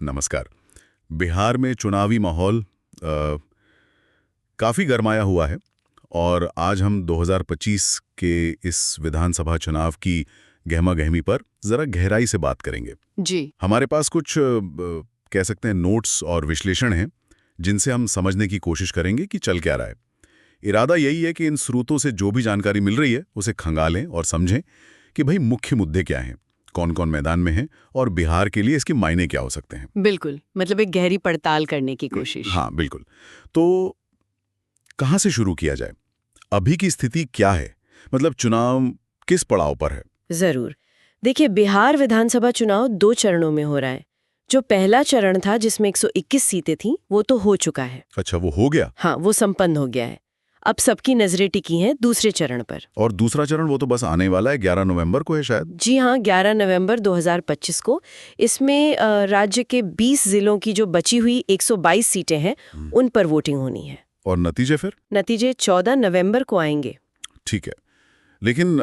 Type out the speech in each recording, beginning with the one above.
नमस्कार। बिहार में चुनावी माहौल काफ़ी गरमाया हुआ है और आज हम 2025 के इस विधानसभा चुनाव की गहमा-गहमी पर ज़रा गहराई से बात करेंगे। जी। हमारे पास कुछ कह सकते हैं नोट्स और विश्लेषण हैं, जिनसे हम समझने की कोशिश करेंगे कि चल क्या रहा है। इरादा यही है कि इन स्रोतों से जो भी जानकारी मिल रही है, उसे खंगालें और समझें कि भाई मुख्य मुद्दे क्या हैं, कौन-कौन मैदान में हैं और बिहार के लिए इसके मायने क्या हो सकते हैं। बिल्कुल, मतलब एक गहरी पड़ताल करने की कोशिश। हाँ, बिल्कुल। तो कहाँ से शुरू किया जाए? अभी की स्थिति क्या है? मतलब चुनाव किस पड़ाव पर है? जरूर। देखिए, बिहार विधानसभा चुनाव 2 चरणों में हो रहा है। जो पहला चरण था जिसमें 121 सीटें थीं, वो तो हो चुका है। अच्छा, वो हो गया? हाँ, वो संपन्न हो गया है। अब सबकी नजरें टिकी हैं दूसरे चरण पर। और दूसरा चरण वो तो बस आने वाला है, 11 नवंबर को है शायद। जी हाँ, 11 नवंबर 2025 को। इसमें राज्य के 20 जिलों की जो बची हुई 122 सीटें हैं, उन पर वोटिंग होनी है। और नतीजे फिर? नतीजे 14 नवंबर को आएंगे। ठीक है। लेकिन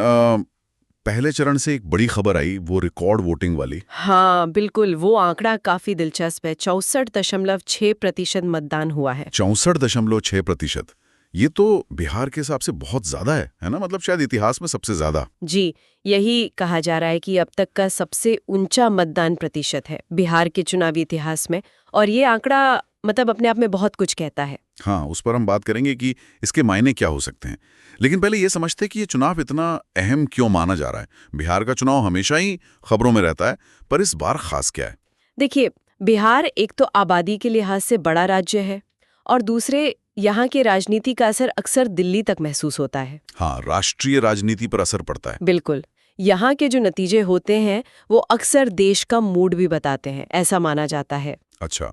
पहले चरण से एक बड़ी खबर आई, वो रिकॉर्ड वोटिंग वाली। हाँ बिल्कुल, वो आंकड़ा काफी दिलचस्प है। 64.6% मतदान हुआ है। 64.6%। ये तो बिहार के हिसाब से बहुत ज्यादा है ना? मतलब शायद इतिहास में सबसे ज्यादा। जी, यही कहा जा रहा है कि अब तक का सबसे ऊंचा मतदान प्रतिशत है बिहार के चुनावी इतिहास में। और ये आंकड़ा मतलब अपने आप में बहुत कुछ कहता है। हाँ, उस पर हम बात करेंगे कि इसके मायने क्या हो सकते हैं। लेकिन पहले ये समझते हैं कि ये चुनाव इतना अहम क्यों माना जा रहा है। बिहार का चुनाव हमेशा ही खबरों में रहता है, पर इस बार खास क्या है? देखिए, बिहार एक तो आबादी के लिहाज से बड़ा राज्य है और दूसरे यहाँ के राजनीति का असर अक्सर दिल्ली तक महसूस होता है। हाँ, राष्ट्रीय राजनीति पर असर पड़ता है। बिल्कुल। यहाँ के जो नतीजे होते हैं वो अक्सर देश का मूड भी बताते हैं, ऐसा माना जाता है। अच्छा,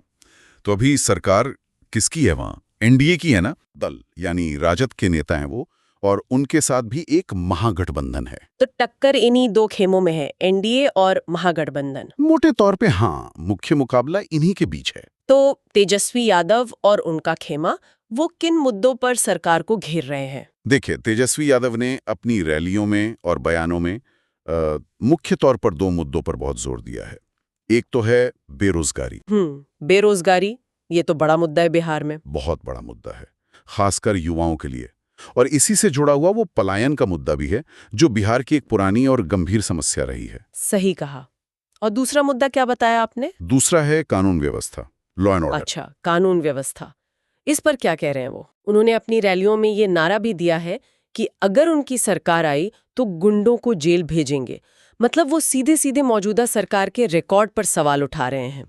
तो अभी सरकार किसकी है वहाँ? एनडीए की है ना? दल यानी राजद के नेता हैं वो, और उनके साथ भी एक महागठबंधन है। तो टक्कर इन्हीं 2 खेमों में है, एनडीए और महागठबंधन। मोटे तौर पे हाँ, मुख्य मुकाबला इन्हीं के बीच है। तो तेजस्वी यादव और उनका खेमा, वो किन मुद्दों पर सरकार को घेर रहे हैं? देखिए, तेजस्वी यादव ने अपनी रैलियों में और बयानों में मुख्य तौर पर 2 मुद्दों पर बहुत जोर दिया है। एक तो है बेरोजगारी। बेरोजगारी, ये तो बड़ा मुद्दा है बिहार में। बहुत बड़ा मुद्दा है, खासकर युवाओं के लिए। और इसी से जुड़ा हुआ वो पलायन का मुद्दा भी है, जो बिहार की एक पुरानी और गंभीर समस्या रही है। सही कहा। और दूसरा मुद्दा क्या बताया आपने? दूसरा है कानून व्यवस्था, लॉ एंड ऑर्डर। अच्छा, कानून व्यवस्था। इस पर क्या कह रहे हैं वो? उन्होंने अपनी रैलियों में ये नारा भी दिया है कि अगर उनकी सरकार आई तो गुंडों को जेल भेजेंगे। मतलब वो सीधे सीधे मौजूदा सरकार के रिकॉर्ड पर सवाल उठा रहे हैं।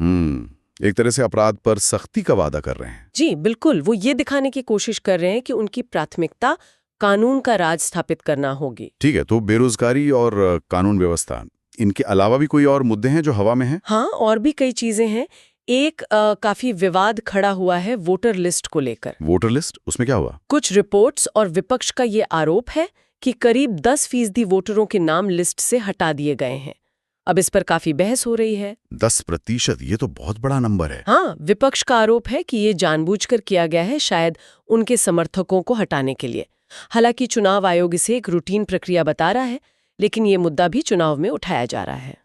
एक तरह से अपराध पर सख्ती का वादा कर रहे हैं। जी बिल्कुल, वो ये दिखाने की कोशिश कर रहे हैं कि उनकी प्राथमिकता कानून का राज स्थापित करना होगी। ठीक है, तो बेरोजगारी और कानून व्यवस्था, इनके अलावा भी कोई और मुद्दे हैं जो हवा में हैं? हाँ, और भी कई चीजें हैं। एक काफी विवाद खड़ा हुआ है वोटर लिस्ट को लेकर। वोटर लिस्ट, उसमें क्या हुआ? कुछ रिपोर्ट्स और विपक्ष का ये आरोप है कि करीब 10% वोटरों के नाम लिस्ट से हटा दिए गए हैं। अब इस पर काफी बहस हो रही है। 10%, ये तो बहुत बड़ा नंबर है। हाँ, विपक्ष का आरोप है कि ये जानबूझकर किया गया है, शायद उनके समर्थकों को हटाने के लिए। हालांकि चुनाव आयोग इसे एक रूटीन प्रक्रिया बता रहा है, लेकिन ये मुद्दा भी चुनाव में उठाया जा रहा है।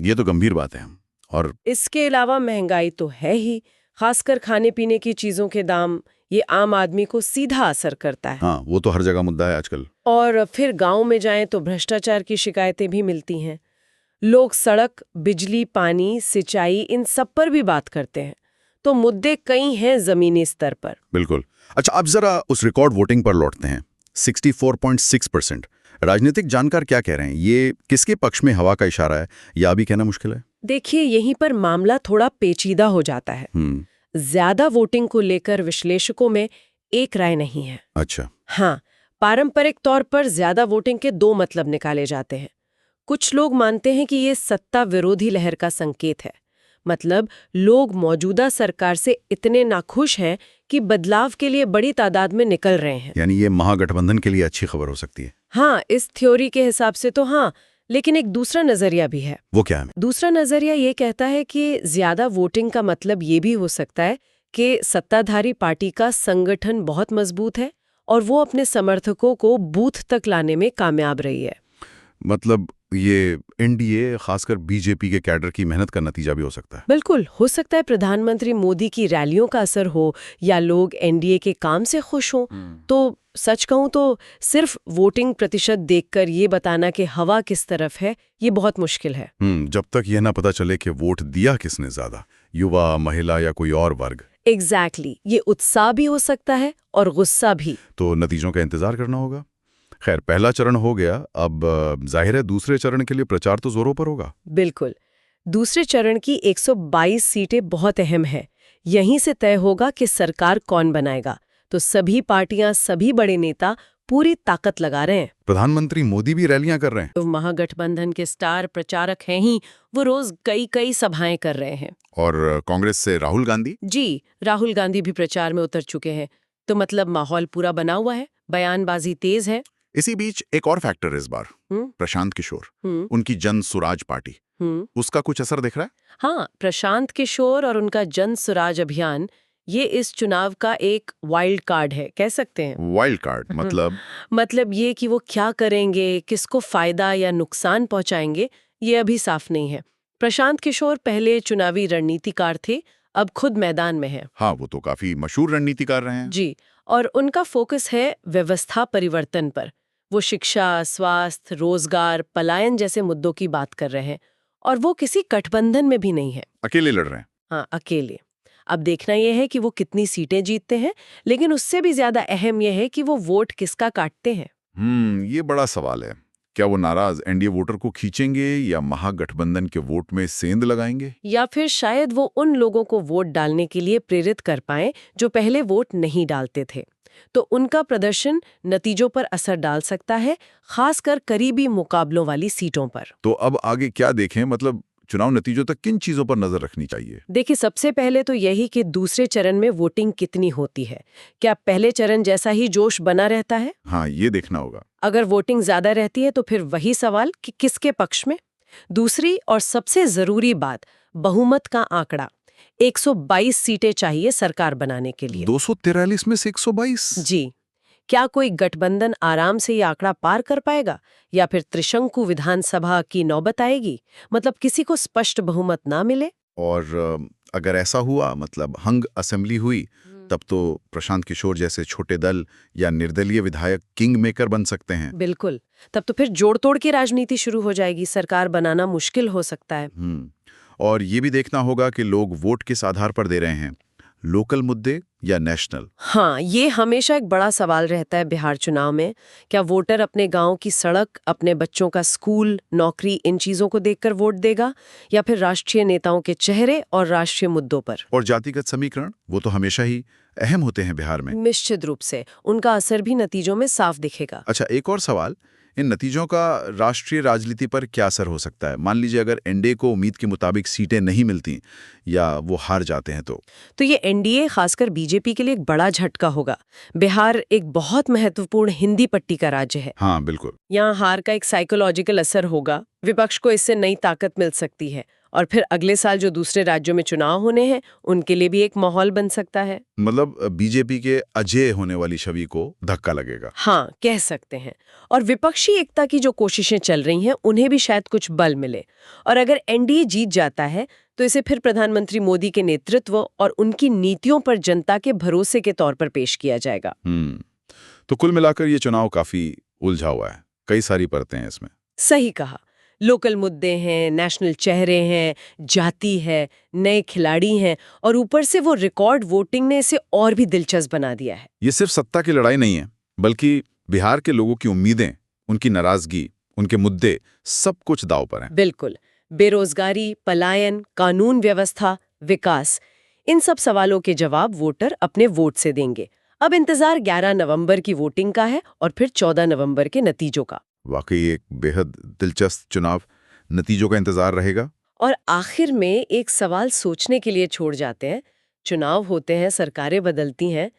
ये तो गंभीर बात है। और इसके अलावा महंगाई तो है ही, खासकर खाने पीने की चीजों के दाम, ये आम आदमी को सीधा असर करता है। हाँ, वो तो हर जगह मुद्दा है आजकल। और फिर गांव में जाएं तो भ्रष्टाचार की शिकायतें भी मिलती हैं। लोग सड़क, बिजली, पानी, सिंचाई, इन सब पर भी बात करते हैं। तो मुद्दे कई हैं जमीनी स्तर पर। बिल्कुल। अच्छा, अब जरा उस रिकॉर्ड वोटिंग पर लौटते हैं। 64.6%। राजनीतिक जानकार क्या कह रहे हैं? ये किसके पक्ष में हवा का इशारा है, या अभी कहना मुश्किल है? देखिए, यहीं पर मामला थोड़ा पेचीदा हो जाता है। ज्यादा वोटिंग को लेकर विश्लेषकों में एक राय नहीं है। अच्छा। हाँ, पारंपरिक तौर पर ज्यादा वोटिंग के 2 मतलब निकाले जाते हैं। कुछ लोग मानते हैं कि ये सत्ता विरोधी लहर का संकेत है। मतलब लोग मौजूदा सरकार से इतने नाखुश हैं कि बदलाव के लिए बड़ी तादाद में निकल रहे हैं। यानी ये महागठबंधन के लिए अच्छी खबर हो सकती है। हाँ, इस थ्योरी के हिसाब से तो हाँ, लेकिन एक दूसरा नजरिया भी है। वो क्या है? दूसरा नजरिया ये कहता है कि ज्यादा वोटिंग का मतलब ये भी हो सकता है कि सत्ताधारी पार्टी का संगठन बहुत मजबूत है और वो अपने समर्थकों को बूथ तक लाने में कामयाब रही है। मतलब ये एनडीए खासकर बीजेपी के कैडर की मेहनत का नतीजा भी हो सकता है। बिल्कुल हो सकता है प्रधानमंत्री मोदी की रैलियों का असर हो या लोग एनडीए के काम से खुश हों। तो सच कहूं तो सिर्फ वोटिंग प्रतिशत देखकर ये बताना कि हवा किस तरफ है, ये बहुत मुश्किल है। जब तक यह ना पता चले कि वोट दिया किसने ज्यादा, युवा, महिला या कोई और वर्ग। एग्जैक्टली ये उत्साह भी हो सकता है और गुस्सा भी। तो नतीजों का इंतजार करना होगा। खैर, पहला चरण हो गया, अब जाहिर है दूसरे चरण के लिए प्रचार तो जोरों पर होगा। बिल्कुल। दूसरे चरण की 122 सीटें बहुत अहम है। यहीं से तय होगा कि सरकार कौन बनाएगा। तो सभी पार्टियां, सभी बड़े नेता पूरी ताकत लगा रहे हैं। प्रधानमंत्री मोदी भी रैलियां कर रहे हैं। तो महागठबंधन के स्टार प्रचारक हैं ही, वो रोज कई कई सभाएं कर रहे हैं। और कांग्रेस से राहुल गांधी? जी, राहुल गांधी भी प्रचार में उतर चुके हैं। तो मतलब माहौल पूरा बना हुआ है, बयानबाजी तेज है। इसी बीच एक और फैक्टर इस बार, प्रशांत किशोर, उनकी जन सुराज पार्टी, उसका कुछ असर दिख रहा है? हाँ, प्रशांत किशोर और उनका जन सुराज अभियान, ये इस चुनाव का एक वाइल्ड कार्ड है, कह सकते हैं। वाइल्ड कार्ड मतलब ये कि वो क्या करेंगे, किसको फायदा या नुकसान पहुंचाएंगे, ये अभी साफ नहीं है। प्रशांत किशोर पहले चुनावी रणनीतिकार थे, अब खुद मैदान में है। हाँ, वो तो काफी मशहूर रणनीतिकार रहे हैं। जी, और उनका फोकस है व्यवस्था परिवर्तन पर। वो शिक्षा, स्वास्थ्य, रोजगार, पलायन जैसे मुद्दों की बात कर रहे हैं। और वो किसी गठबंधन में भी नहीं है। अकेले लड़ रहे हैं। हाँ, अकेले। अब देखना यह है कि वो कितनी सीटें जीतते हैं, लेकिन उससे भी ज्यादा अहम यह है कि वो वोट किसका काटते हैं। ये बड़ा सवाल है। क्या वो नाराज एनडीए वोटर को खींचेंगे या महागठबंधन के वोट में सेंध लगाएंगे? या फिर शायद वो उन लोगों को वोट डालने के लिए प्रेरित कर पाएं जो पहले वोट नहीं डालते थे। तो उनका प्रदर्शन नतीजों पर असर डाल सकता है, खासकर करीबी मुकाबलों वाली सीटों पर। तो अब आगे क्या देखें, मतलब चुनाव नतीजों तक किन चीजों पर नजर रखनी चाहिए? देखिए, सबसे पहले तो यही कि दूसरे चरण में वोटिंग कितनी होती है। क्या पहले चरण जैसा ही जोश बना रहता है? हाँ, ये देखना होगा। अगर वोटिंग ज्यादा रहती है तो फिर वही सवाल कि किसके पक्ष में। दूसरी और सबसे जरूरी बात, बहुमत का आंकड़ा। 122 सीटें चाहिए सरकार बनाने के लिए। 243 में से 122? जी, क्या कोई गठबंधन आराम से ये आंकड़ा पार कर पाएगा या फिर त्रिशंकु विधानसभा की नौबत आएगी? मतलब किसी को स्पष्ट बहुमत ना मिले। और अगर ऐसा हुआ, मतलब हंग असेंबली हुई, तब तो प्रशांत किशोर जैसे छोटे दल या निर्दलीय विधायक किंग मेकर बन सकते हैं। बिल्कुल, तब तो फिर जोड़ तोड़ की राजनीति शुरू हो जाएगी, सरकार बनाना मुश्किल हो सकता है। और ये भी देखना होगा कि लोग वोट किस आधार पर दे रहे हैं, लोकल मुद्दे या नेशनल। हाँ, ये हमेशा एक बड़ा सवाल रहता है बिहार चुनाव में। क्या वोटर अपने गांव की सड़क, अपने बच्चों का स्कूल, नौकरी, इन चीजों को देखकर वोट देगा या फिर राष्ट्रीय नेताओं के चेहरे और राष्ट्रीय मुद्दों पर? और जातिगत समीकरण, वो तो हमेशा ही अहम होते हैं बिहार में। निश्चित रूप से उनका असर भी नतीजों में साफ दिखेगा। अच्छा, एक और सवाल, इन नतीजों का राष्ट्रीय राजनीति पर क्या असर हो सकता है? मान लीजिए अगर एनडीए को उम्मीद के मुताबिक सीटें नहीं मिलती या वो हार जाते हैं तो ये एनडीए, खासकर बीजेपी के लिए एक बड़ा झटका होगा। बिहार एक बहुत महत्वपूर्ण हिंदी पट्टी का राज्य है। हाँ, बिल्कुल। यहाँ हार का एक साइकोलॉजिकल असर होगा। विपक्ष को इससे नई ताकत मिल सकती है और फिर अगले साल जो दूसरे राज्यों में चुनाव होने हैं, उनके लिए भी एक माहौल बन सकता है। मतलब बीजेपी के अजेय होने वाली छवि को धक्का लगेगा। हाँ, कह सकते हैं। और विपक्षी एकता की जो कोशिशें चल रही हैं, उन्हें भी शायद कुछ बल मिले। और अगर एनडीए जीत जाता है तो इसे फिर प्रधानमंत्री मोदी के नेतृत्व और उनकी नीतियों पर जनता के भरोसे के तौर पर पेश किया जाएगा। तो कुल मिलाकर ये चुनाव काफी उलझा हुआ है, कई सारी परतें हैं इसमें। सही कहा। लोकल मुद्दे हैं, नेशनल चेहरे हैं, जाति है, नए खिलाड़ी हैं और ऊपर से वो रिकॉर्ड वोटिंग ने इसे और भी दिलचस्प बना दिया है। ये सिर्फ सत्ता की लड़ाई नहीं है, बल्कि बिहार के लोगों की उम्मीदें, उनकी नाराजगी, उनके मुद्दे, सब कुछ दांव पर हैं। बिल्कुल। बेरोजगारी, पलायन, कानून व्यवस्था, विकास, इन सब सवालों के जवाब वोटर अपने वोट से देंगे। अब इंतजार 11 नवंबर की वोटिंग का है और फिर 14 नवंबर के नतीजों का। वाकई एक बेहद दिलचस्प चुनाव, नतीजों का इंतजार रहेगा। और आखिर में एक सवाल सोचने के लिए छोड़ जाते हैं। चुनाव होते हैं, सरकारें बदलती हैं,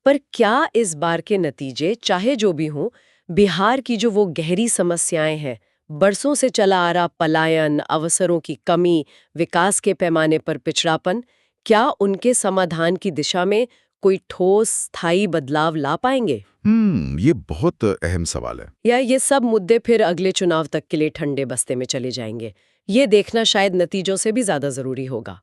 पर क्या इस बार के नतीजे, चाहे जो भी हों, बिहार की जो वो गहरी समस्याएं हैं, बरसों से चला आ रहा पलायन, अवसरों की कमी, विकास के पैमाने पर पिछड़ापन, क्या उनके समाधान की दिशा में कोई ठोस स्थायी बदलाव ला पाएंगे? ये बहुत अहम सवाल है। या ये सब मुद्दे फिर अगले चुनाव तक के लिए ठंडे बस्ते में चले जाएंगे? ये देखना शायद नतीजों से भी ज्यादा जरूरी होगा।